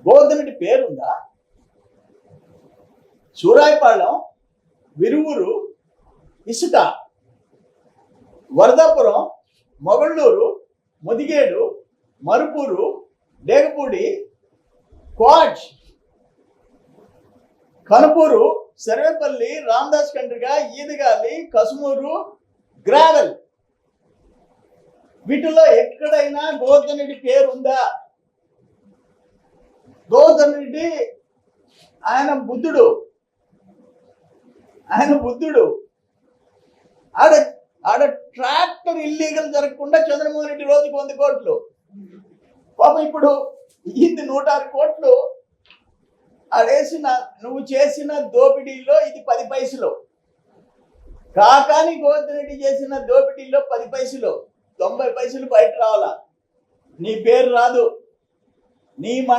గోవర్ధన్ రెడ్డి పేరుందా? సూరాయపాళెం, విరువురు, ఇసుక, Varadapuram, Mogalluru, Mudigedu, Marupuru, Degapudi, quartz, Kanupuru, Sarvepalli, Ramdas Kandriga, Edagali, Kasumuru, gravel. వీటిలో ఎక్కడైనా గోవర్ధన్ రెడ్డి పేరు ఉందా? గోవర్ధన్ రెడ్డి ఆయన బుద్ధుడు ఆడ ట్రాక్టర్ ఇల్లీగల్ జరగకుండా చంద్రమోహన్ రెడ్డి రోజుకి 100 కోట్లు. పాపం ఇప్పుడు ఇది 106 కోట్లు. ఆడేసిన నువ్వు చేసిన దోపిడీలో ఇది 10 పైసలు. కాకాని గోవర్ధన్ రెడ్డి చేసిన దోపిడీలో 10 పైసలు, 90 పైసలు బయట రావాలా. నీ పేరు రాదు. నీ